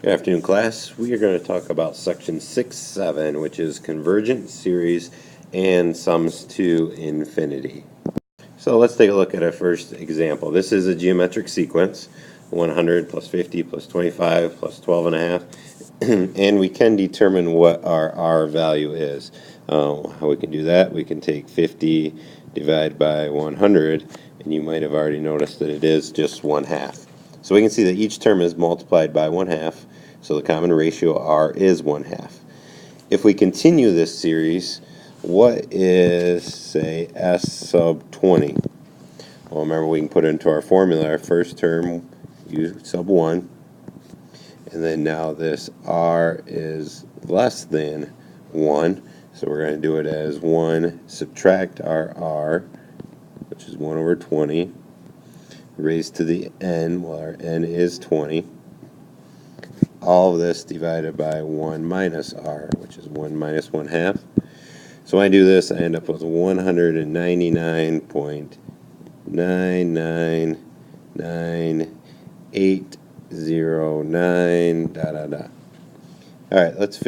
Good afternoon, class. We are going to talk about section 6.7, which is convergent series and sums to infinity. So let's take a look at our first example. This is a geometric sequence, 100 plus 50 plus 25 plus 12 and a half, and we can determine what our R value is. How we can do that, we can take 50 divided by 100, and you might have already noticed that it is just 1/2. So we can see that each term is multiplied by 1/2, so the common ratio R is 1/2. If we continue this series, what is, say, S sub 20? Well, remember, we can put it into our formula. Our first term, U sub 1, and then now this R is less than 1, so we're going to do it as 1 subtract our R, which is 1 over 20, raised to the n, well, our n is 20. All of this divided by 1 minus R, which is 1 minus 1/2. So when I do this, I end up with 199.999,809, . Alright, let's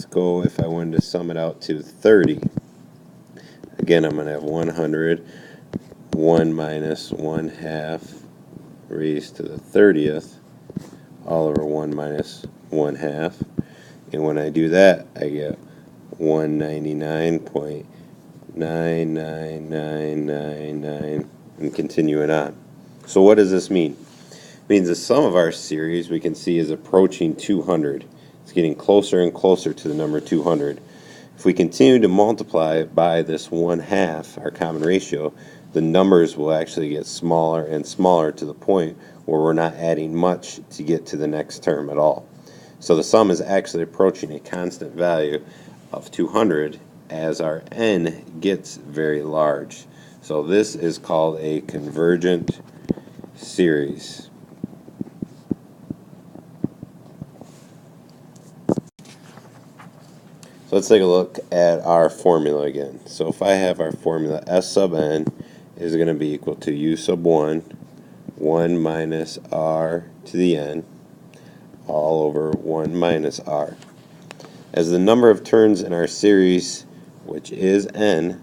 go, if I wanted to sum it out to 30. Again, I'm going to have 100, 1 minus 1/2 raised to the 30th, all over 1 minus 1/2. And when I do that, I get 199.99999, and continuing on. So what does this mean? It means the sum of our series, we can see, is approaching 200. It's getting closer and closer to the number 200. If we continue to multiply by this 1/2, our common ratio, the numbers will actually get smaller and smaller to the point where we're not adding much to get to the next term at all. So the sum is actually approaching a constant value of 200 as our n gets very large. So this is called a convergent series. So let's take a look at our formula again. So if I have our formula, S sub n is going to be equal to U sub 1, 1 minus R to the n, all over 1 minus R. As the number of terms in our series, which is n,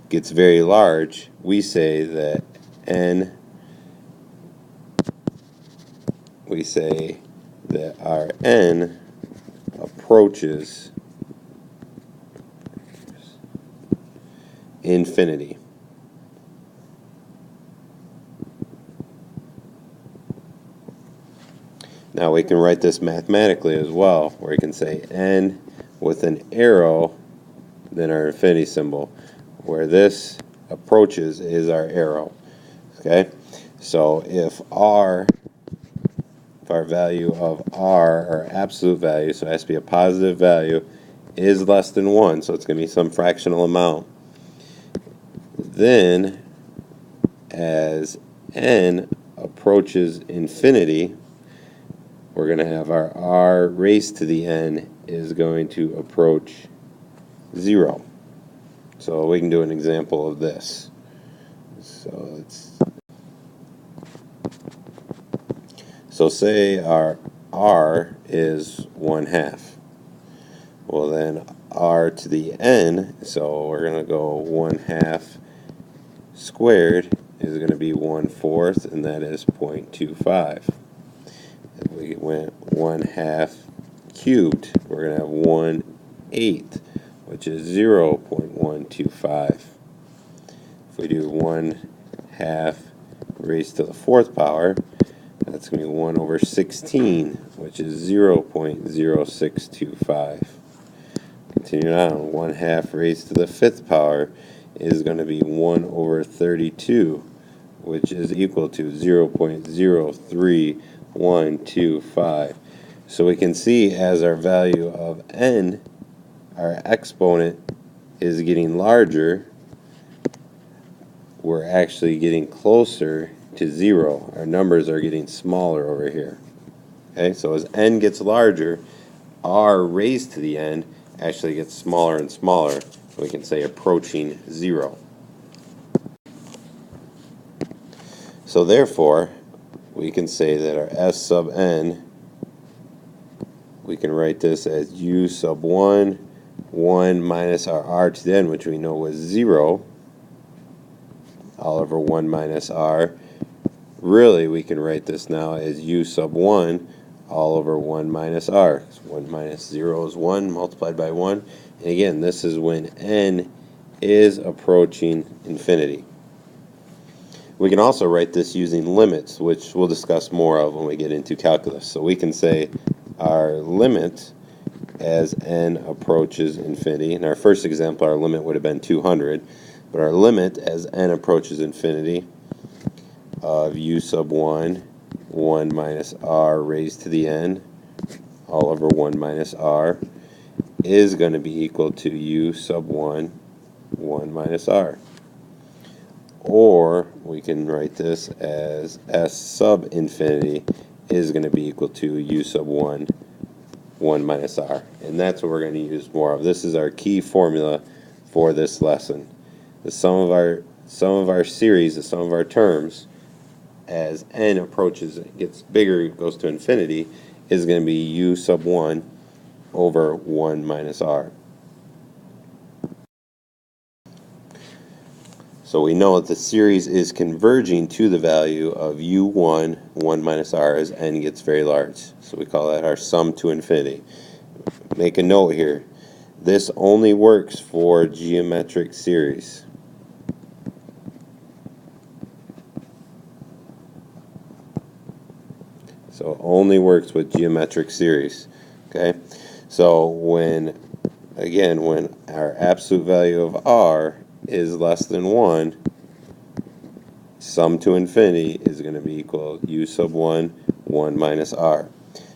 gets very large, we say that our n approaches infinity. Now we can write this mathematically as well, where we can say n with an arrow, then our infinity symbol, where this approaches is our arrow. Okay, so if our value of R, our absolute value, so it has to be a positive value, is less than 1, so it's going to be some fractional amount, then as n approaches infinity, we're going to have our R raised to the n is going to approach 0. So we can do an example of this. So say our R is 1/2. Well, then R to the n, so we're going to go 1/2 squared is going to be 1/4, and that is 0.25. If we went 1/2 cubed, we're going to have 1/8, which is 0.125. If we do 1/2 raised to the 4th power, that's going to be 1 over 16, which is 0.0625. Continuing on, 1/2 raised to the 5th power is going to be 1 over 32, which is equal to 0.03125. So we can see as our value of n, our exponent, is getting larger, we're actually getting closer to 0. Our numbers are getting smaller over here. Okay, so as n gets larger, R raised to the n actually gets smaller and smaller. We can say approaching 0. So therefore, we can say that our S sub n we can write this as u sub 1, 1 minus our r to the n, which we know was 0, all over 1 minus r. Really, we can write this now as u sub 1 all over 1 minus r. So 1 minus 0 is 1 multiplied by 1. And again, this is when n is approaching infinity. We can also write this using limits, which we'll discuss more of when we get into calculus. So we can say our limit as n approaches infinity. In our first example, our limit would have been 200. But our limit as n approaches infinity of u sub 1, 1 minus r raised to the n, all over 1 minus r, is going to be equal to u sub 1, 1 minus r. Or we can write this as s sub infinity is going to be equal to u sub 1, 1 minus r. And that's what we're going to use more of. This is our key formula for this lesson. The sum of our series, the sum of our terms, as n approaches, it gets bigger, goes to infinity, is going to be u sub 1 over 1 minus r. So we know that the series is converging to the value of u1, 1 minus r as n gets very large. So we call that our sum to infinity. Make a note here. This only works for geometric series. So it only works with geometric series. Okay? So when our absolute value of r is less than 1, sum to infinity is going to be equal to u sub 1, 1 minus r.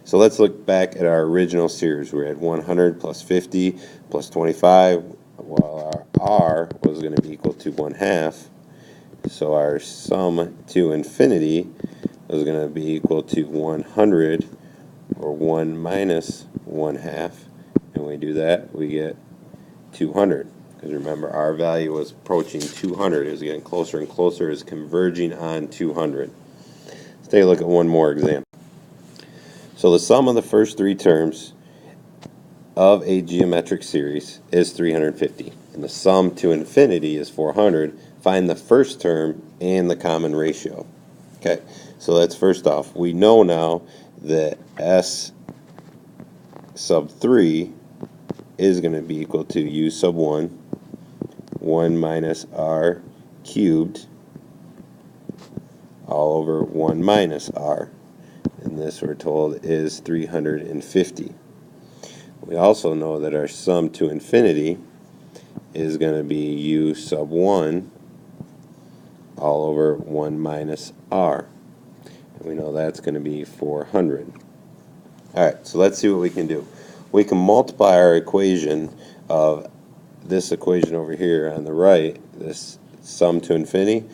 So let's look back at our original series. We had 100 plus 50 plus 25, while our r was going to be equal to 1/2. So our sum to infinity is going to be equal to 100, or 1 minus 1/2. And when we do that, we get 200. Because remember, our value was approaching 200. It was getting closer and closer. It was converging on 200. Let's take a look at one more example. So the sum of the first three terms of a geometric series is 350. And the sum to infinity is 400. Find the first term and the common ratio. Okay, so let's first off, we know now that s sub 3 is going to be equal to u sub 1, 1 minus r cubed, all over 1 minus r. And this, we're told, is 350. We also know that our sum to infinity is going to be u sub 1 all over 1 minus r. And we know that's going to be 400. Alright, so let's see what we can do. We can multiply our equation of this equation over here on the right, this sum to infinity,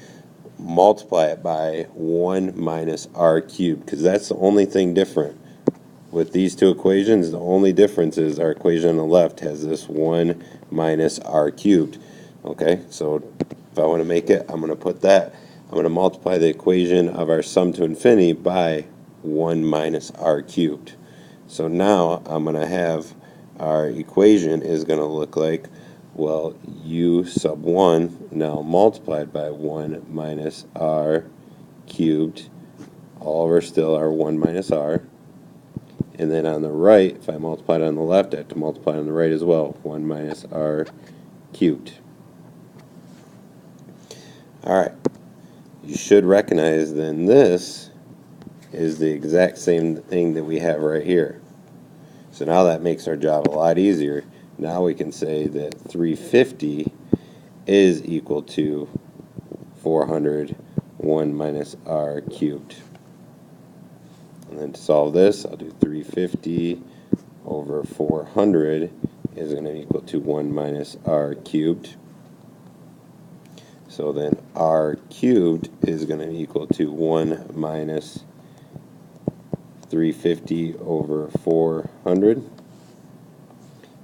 multiply it by 1 minus r cubed, because that's the only thing different. With these two equations, the only difference is our equation on the left has this 1 minus r cubed. Okay, so if I want to make it, I'm going to put that. I'm going to multiply the equation of our sum to infinity by 1 minus r cubed. So now I'm going to have our equation is going to look like, well, u sub 1 now multiplied by 1 minus r cubed, all over still our 1 minus r. And then on the right, if I multiply it on the left, I have to multiply on the right as well, 1 minus r cubed. Alright, you should recognize then this is the exact same thing that we have right here. So now that makes our job a lot easier. Now we can say that 350 is equal to 400, 1 minus r cubed. And then to solve this, I'll do 350 over 400 is going to equal to 1 minus r cubed. So then r cubed is going to be equal to 1 minus 350 over 400.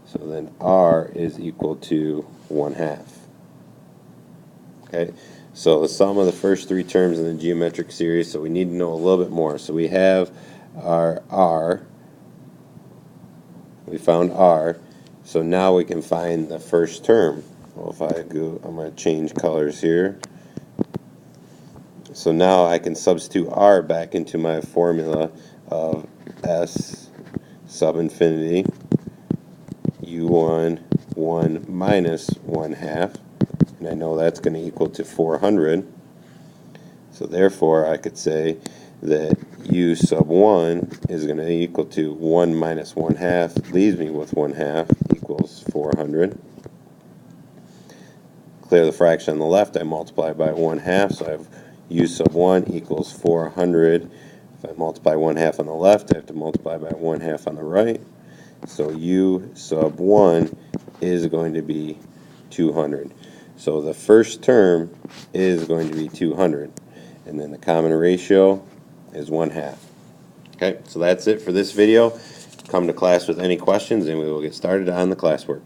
So then r is equal to 1/2. Okay, so the sum of the first three terms in the geometric series, so we need to know a little bit more. So we have our r We found r. So now we can find the first term. Well, if I go, I'm going to change colors here. So now I can substitute r back into my formula of s sub infinity u1 1 minus 1 half, and I know that's going to equal to 400. So therefore I could say that u sub 1 is going to equal to 1 minus 1 half, leaves me with 1 half, equals 400. Clear the fraction on the left, I multiply by 1 half, so I have u sub 1 equals 400. If I multiply 1 half on the left, I have to multiply by 1 half on the right. So u sub 1 is going to be 200. So the first term is going to be 200. And then the common ratio is 1 half. Okay, so that's it for this video. Come to class with any questions and we will get started on the classwork.